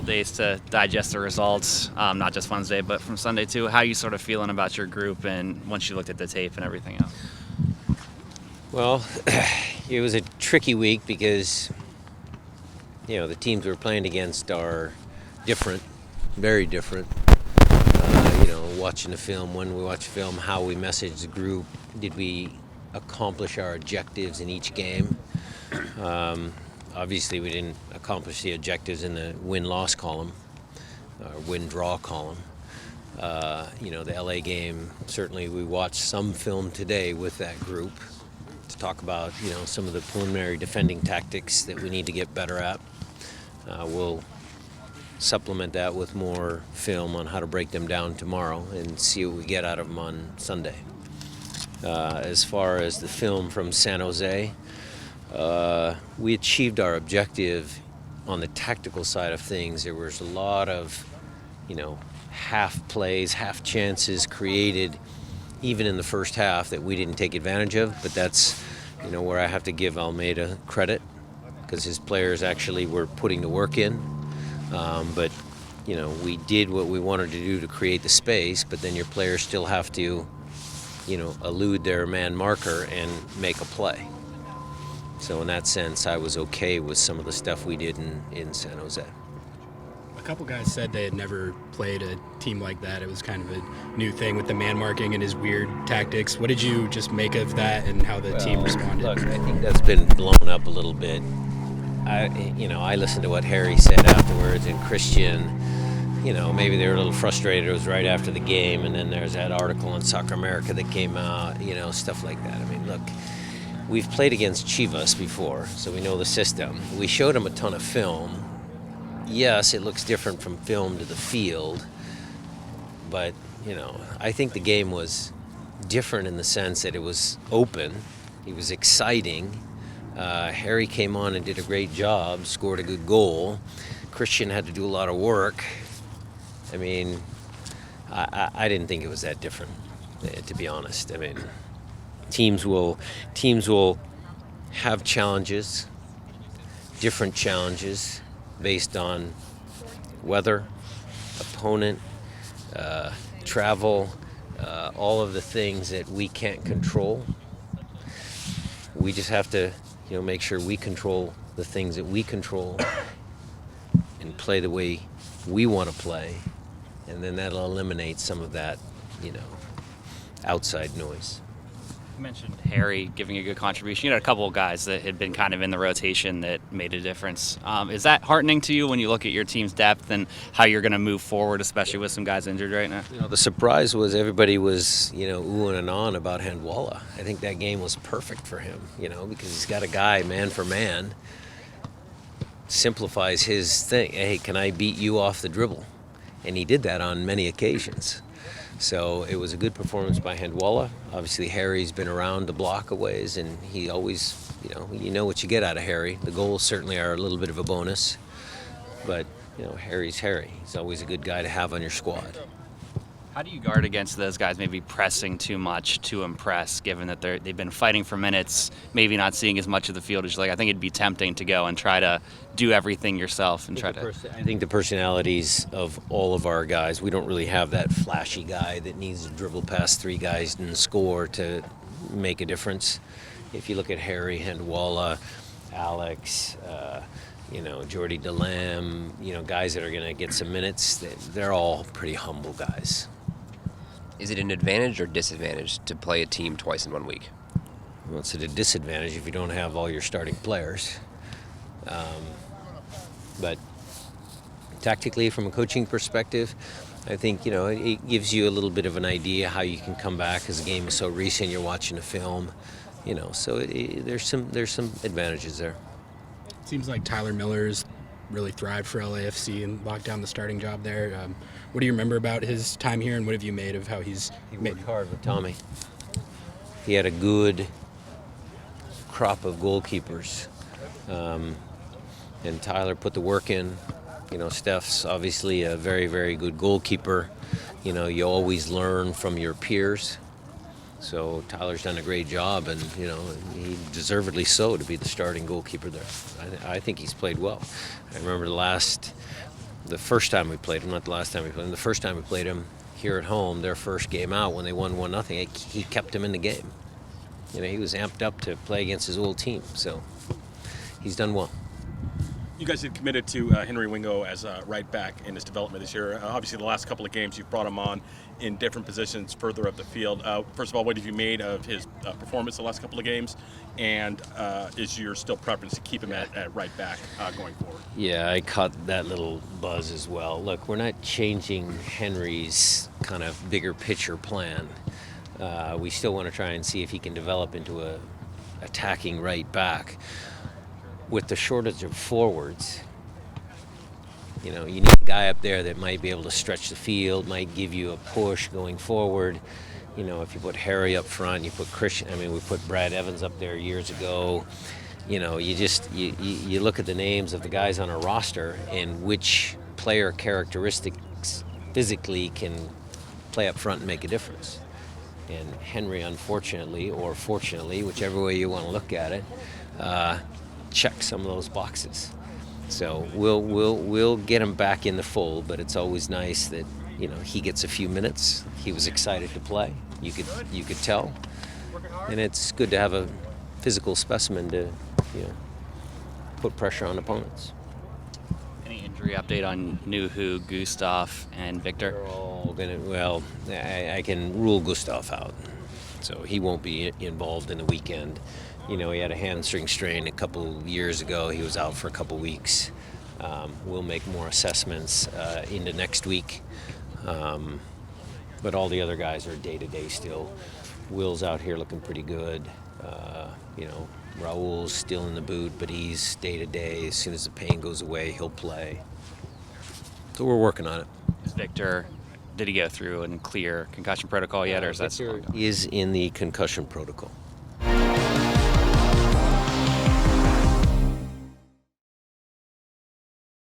days to digest the results, not just Wednesday, but from Sunday too. How are you sort of feeling about your group and once you looked at the tape and everything else? Well, it was a tricky week because, the teams we're playing against are different, very different. Watching the film, when we watch film, how we message the group, did we accomplish our objectives in each game? Obviously, we didn't accomplish the objectives in the win-loss column, or win-draw column. The LA game, certainly we watched some film today with that group to talk about, some of the preliminary defending tactics that we need to get better at. We'll supplement that with more film on how to break them down tomorrow and see what we get out of them on Sunday. As far as the film from San Jose, we achieved our objective on the tactical side of things. There was a lot of, half plays, half chances created even in the first half that we didn't take advantage of, but that's, where I have to give Almeida credit because his players actually were putting the work in. But we did what we wanted to do to create the space, but then your players still have to, elude their man marker and make a play. So in that sense, I was okay with some of the stuff we did in San Jose. A couple guys said they had never played a team like that. It was kind of a new thing with the man marking and his weird tactics. What did you just make of that and how the team responded? Look, I think that's been blown up a little bit. I listened to what Harry said afterwards, and Christian, maybe they were a little frustrated. It was right after the game, and then there's that article on Soccer America that came out, stuff like that. I mean, look, we've played against Chivas before, so we know the system. We showed them a ton of film. Yes, it looks different from film to the field, but, I think the game was different in the sense that it was open, it was exciting. Harry came on and did a great job, scored a good goal. Christian had to do a lot of work. I mean, I didn't think it was that different, to be honest. I mean, teams will have challenges, different challenges based on weather, opponent, travel, all of the things that we can't control. We just have to make sure we control the things that we control and play the way we want to play, and then that'll eliminate some of that, outside noise. You mentioned Harry giving a good contribution. You had a couple of guys that had been kind of in the rotation that made a difference. Is that heartening to you when you look at your team's depth and how you're going to move forward, especially with some guys injured right now? The surprise was everybody was, oohing and on about Handwalla. I think that game was perfect for him, because he's got a guy man for man, simplifies his thing. Hey, can I beat you off the dribble? And he did that on many occasions. So it was a good performance by Handwalla. Obviously, Harry's been around the block a ways, and he always, you know what you get out of Harry. The goals certainly are a little bit of a bonus, but, Harry's Harry. He's always a good guy to have on your squad. How do you guard against those guys maybe pressing too much to impress, given that they've been fighting for minutes, maybe not seeing as much of the field as you like? I think it'd be tempting to go and try to do everything yourself and I think the personalities of all of our guys, we don't really have that flashy guy that needs to dribble past three guys and score to make a difference. If you look at Harry, Handwalla, Alex, Jordy DeLam, guys that are going to get some minutes, they're all pretty humble guys. Is it an advantage or disadvantage to play a team twice in 1 week? Well, it's at a disadvantage if you don't have all your starting players. But tactically, from a coaching perspective, I think, it gives you a little bit of an idea how you can come back because the game is so recent, you're watching a film, so there's some advantages there. It seems like Tyler Miller's really thrived for LAFC and locked down the starting job there. What do you remember about his time here, and what have you made of how He worked hard with Tommy. He had a good crop of goalkeepers, and Tyler put the work in. Steph's obviously a very, very good goalkeeper. You always learn from your peers. So Tyler's done a great job, and he deservedly so to be the starting goalkeeper there. I think he's played well. I remember the last the first time we played him, not the last time we played him, the first time we played him here at home, their first game out when they won 1-0, he kept him in the game. He was amped up to play against his old team, so he's done well. You guys had committed to Henry Wingo as a right back in his development this year. Obviously, the last couple of games you've brought him on in different positions further up the field. First of all, what have you made of his performance the last couple of games? And is your still preference to keep him at right back going forward? Yeah, I caught that little buzz as well. Look, we're not changing Henry's kind of bigger picture plan. We still want to try and see if he can develop into a attacking right back. With the shortage of forwards, you need a guy up there that might be able to stretch the field, might give you a push going forward. If you put Harry up front, you put Christian. We put Brad Evans up there years ago. You look at the names of the guys on our roster and which player characteristics physically can play up front and make a difference. And Henry, unfortunately, or fortunately, whichever way you want to look at it, check some of those boxes. So we'll get him back in the fold, but it's always nice that he gets a few minutes. He was excited to play. You could tell, and it's good to have a physical specimen to put pressure on opponents. Any injury update on Nuhu, Gustav, and Victor? They're all I can rule Gustav out, so he won't be involved in the weekend. He had a hamstring strain a couple years ago. He was out for a couple weeks. We'll make more assessments into next week. But all the other guys are day-to-day still. Will's out here looking pretty good. Raul's still in the boot, but he's day-to-day. As soon as the pain goes away, he'll play. So we're working on it. Is Victor, did he go through and clear concussion protocol yet, or is that still Victor ongoing? is in the concussion protocol.